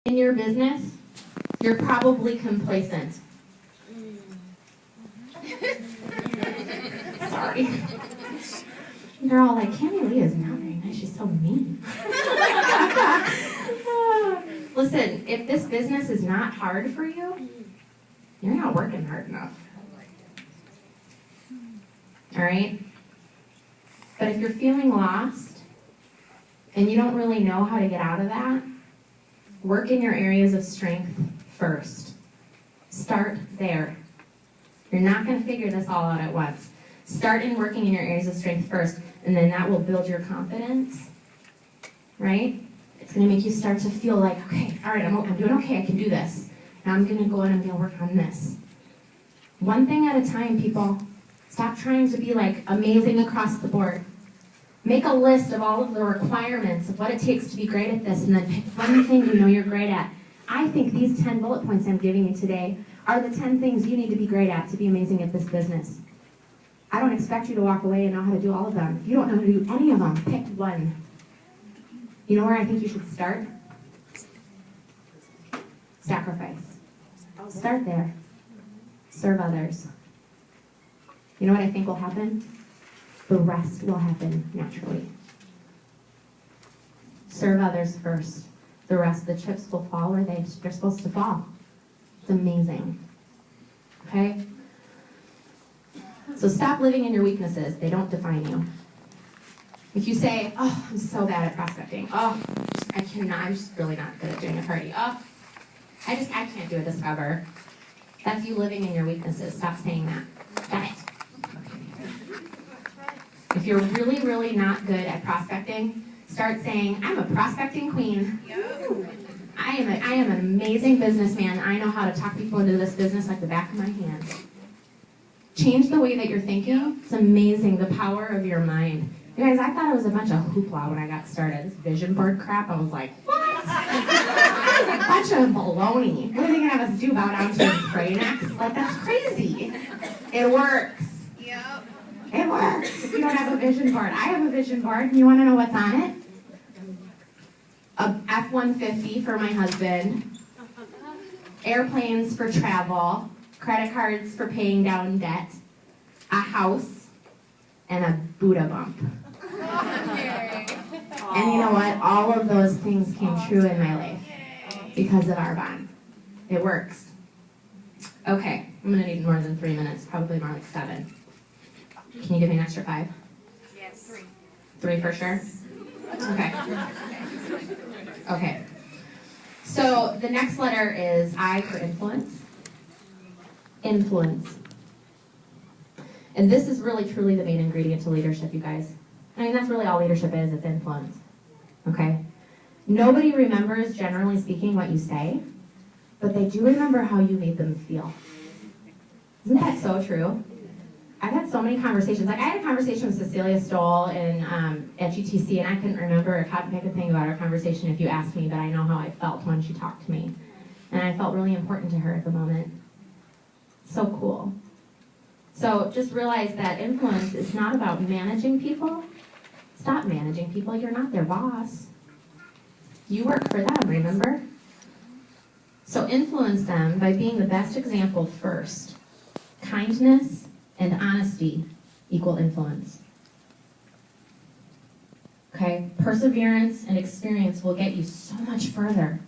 In your business, you're probably complacent. Sorry. They're all like, Cammy Lee is not very nice. She's so mean. Listen, if this business is not hard for you, you're not working hard enough. All right? But if you're feeling lost and you don't really know how to get out of that, work in your areas of strength first. Start there. You're not going to figure this all out at once. Start in working in your areas of strength first, and then that will build your confidence, right? It's going to make you start to feel like, okay, all right, I'm doing okay, I can do this. Now I'm going to go and I'm going to work on this. One thing at a time, people. Stop trying to be like amazing across the board. Make a list of all of the requirements of what it takes to be great at this, and then pick one thing you know you're great at. I think these 10 bullet points I'm giving you today are the 10 things you need to be great at to be amazing at this business. I don't expect you to walk away and know how to do all of them. If you don't know how to do any of them, pick one. You know where I think you should start? Sacrifice. Start there. Serve others. You know what I think will happen? The rest will happen naturally. Serve others first. The rest of the chips will fall where they're supposed to fall. It's amazing. Okay? So stop living in your weaknesses. They don't define you. If you say, oh, I'm so bad at prospecting. Oh, I cannot. I'm just really not good at doing a party. Oh, I can't do a discover. That's you living in your weaknesses. Stop saying that. Stop it. If you're really, really not good at prospecting, start saying, I'm a prospecting queen. I am an amazing businessman. I know how to talk people into this business like the back of my hand. Change the way that you're thinking. It's amazing, the power of your mind. You guys, I thought it was a bunch of hoopla when I got started. This vision board crap, I was like, what? That is a bunch of baloney. What are they going to have us do, bow down to and pray next? Like, that's crazy. It works. Yep. It works. If you don't have a vision board. I have a vision board. You want to know what's on it? A F-150 for my husband. Airplanes for travel. Credit cards for paying down debt. A house. And a Buddha bump. And you know what? All of those things came true in my life because of our bond. It works. Okay, I'm going to need more than 3 minutes, probably more like 7. Can you give me an extra 5? Yes. 3. 3 for sure? Okay. Okay. So the next letter is I for influence. Influence. And this is really, truly the main ingredient to leadership, you guys. I mean, that's really all leadership is, it's influence. Okay? Nobody remembers, generally speaking, what you say, but they do remember how you made them feel. Isn't that so true? I've had so many conversations. Like, I had a conversation with Cecilia Stoll at GTC, and I couldn't remember how to pick a thing about our conversation if you asked me, but I know how I felt when she talked to me. And I felt really important to her at the moment. So cool. So just realize that influence is not about managing people. Stop managing people. You're not their boss. You work for them, remember? So influence them by being the best example first. Kindness and honesty equal influence. Okay? Perseverance and experience will get you so much further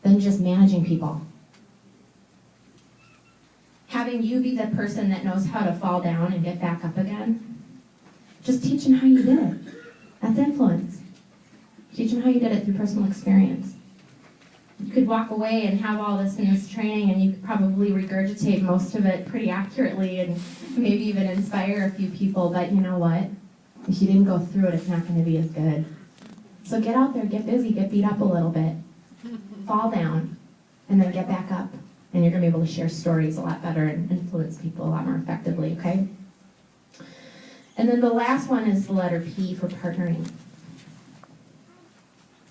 than just managing people. Having you be the person that knows how to fall down and get back up again, just teach them how you did it. That's influence. Teach them how you did it through personal experience. You could walk away and have all this in this training, and you could probably regurgitate most of it pretty accurately and maybe even inspire a few people, but you know what? If you didn't go through it, it's not going to be as good. So get out there, get busy, get beat up a little bit, fall down, and then get back up. And you're going to be able to share stories a lot better and influence people a lot more effectively, okay? And then the last one is the letter P for partnering.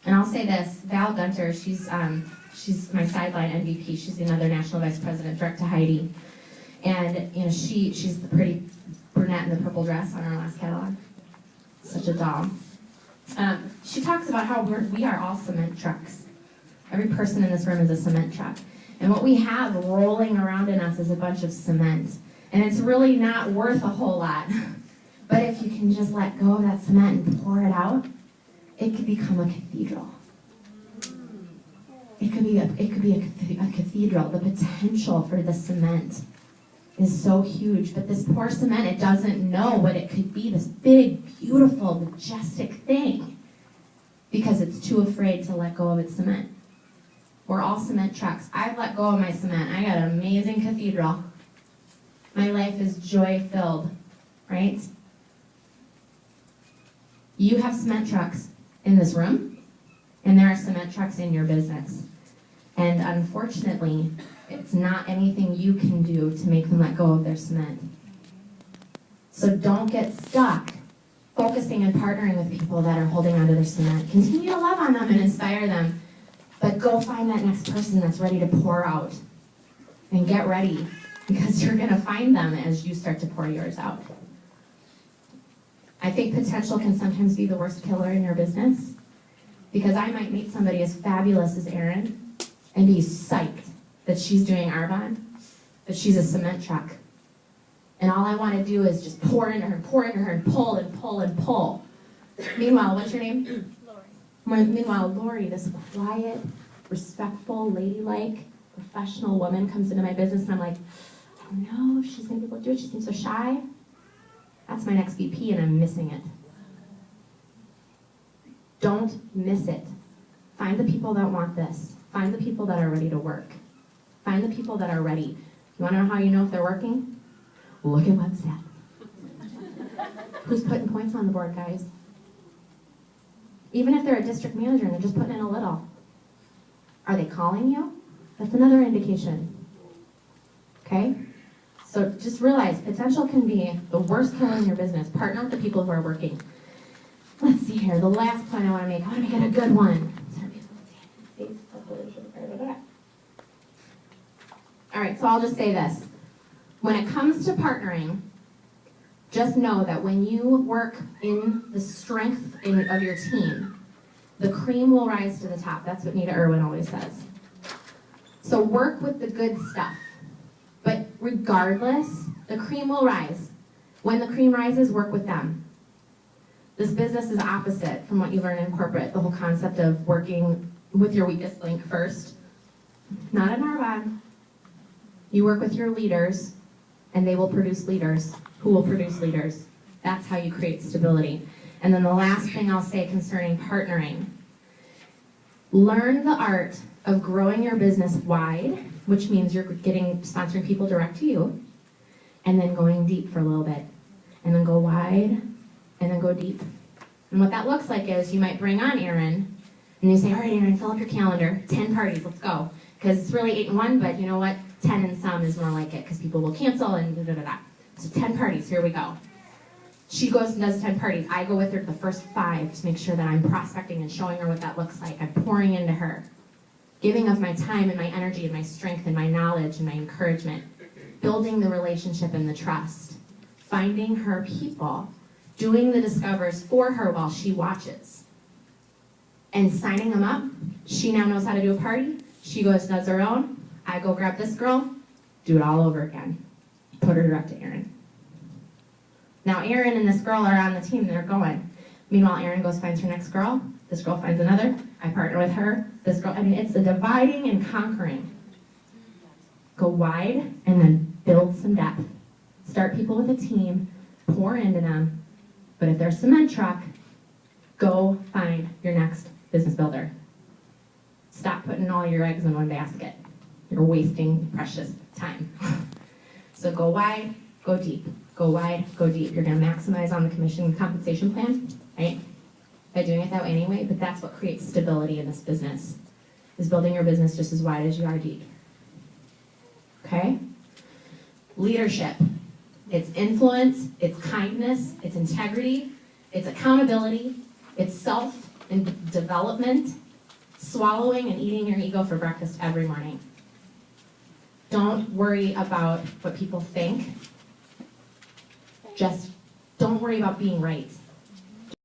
And I'll say this, Val Gunter, she's my sideline MVP. She's another national vice president, direct to Heidi. And you know, she's the pretty brunette in the purple dress on our last catalog. Such a doll. She talks about how we are all cement trucks. Every person in this room is a cement truck. And what we have rolling around in us is a bunch of cement. And it's really not worth a whole lot. But if you can just let go of that cement and pour it out, it could become a cathedral. It could be a cathedral. The potential for the cement is so huge. But this poor cement, it doesn't know what it could be, this big, beautiful, majestic thing, because it's too afraid to let go of its cement. We're all cement trucks. I've let go of my cement. I got an amazing cathedral. My life is joy-filled, right? You have cement trucks in this room, and there are cement trucks in your business. And unfortunately, it's not anything you can do to make them let go of their cement. So don't get stuck focusing and partnering with people that are holding onto their cement. Continue to love on them and inspire them, but go find that next person that's ready to pour out. And get ready, because you're going to find them as you start to pour yours out. I think potential can sometimes be the worst killer in your business, because I might meet somebody as fabulous as Erin and be psyched that she's doing Arbonne, but she's a cement truck. And all I want to do is just pour into her, and pull and pull and pull. Meanwhile, what's your name? Lori. Meanwhile, Lori, this quiet, respectful, ladylike, professional woman comes into my business, and I'm like, I don't know if she's going to be able to do it. She seems so shy. That's my next VP, and I'm missing it. Don't miss it. Find the people that want this. Find the people that are ready to work. Find the people that are ready. You want to know how you know if they're working? Look at web stats. Who's putting points on the board, guys? Even if they're a district manager and they're just putting in a little. Are they calling you? That's another indication. Okay? So just realize, potential can be the worst killer in your business. Partner with the people who are working. Let's see here. The last point I want to make. I want to make it a good one. All right, so I'll just say this. When it comes to partnering, just know that when you work in the strength of your team, the cream will rise to the top. That's what Nita Irwin always says. So work with the good stuff. But regardless, the cream will rise. When the cream rises, work with them. This business is opposite from what you learn in corporate, the whole concept of working with your weakest link first. Not in Arbonne. You work with your leaders, and they will produce leaders who will produce leaders. That's how you create stability. And then the last thing I'll say concerning partnering. Learn the art of growing your business wide, which means you're sponsoring people direct to you, and then going deep for a little bit. And then go wide, and then go deep. And what that looks like is you might bring on Erin, and you say, all right, Erin, fill up your calendar, 10 parties, let's go. Because it's really 8 and 1, but you know what? 10 and some is more like it, because people will cancel and da-da-da-da. So 10 parties, here we go. She goes and does 10 parties. I go with her to the first 5 to make sure that I'm prospecting and showing her what that looks like. I'm pouring into her, giving of my time and my energy and my strength and my knowledge and my encouragement, building the relationship and the trust, finding her people, doing the discovers for her while she watches, and signing them up. She now knows how to do a party. She goes and does her own. I go grab this girl, do it all over again. Put her direct to Erin. Now Erin and this girl are on the team, they're going. Meanwhile, Erin goes finds her next girl. This girl finds another. I partner with her. This girl, I mean, it's the dividing and conquering. Go wide and then build some depth. Start people with a team, pour into them. But if they're a cement truck, go find your next business builder. Stop putting all your eggs in one basket. You're wasting precious time. So go wide, go deep. Go wide, go deep. You're going to maximize on the commission compensation plan, right? By doing it that way anyway, but that's what creates stability in this business, is building your business just as wide as you are deep. Okay? Leadership. It's influence, it's kindness, it's integrity, it's accountability, it's self-development, swallowing and eating your ego for breakfast every morning. Don't worry about what people think. Just don't worry about being right.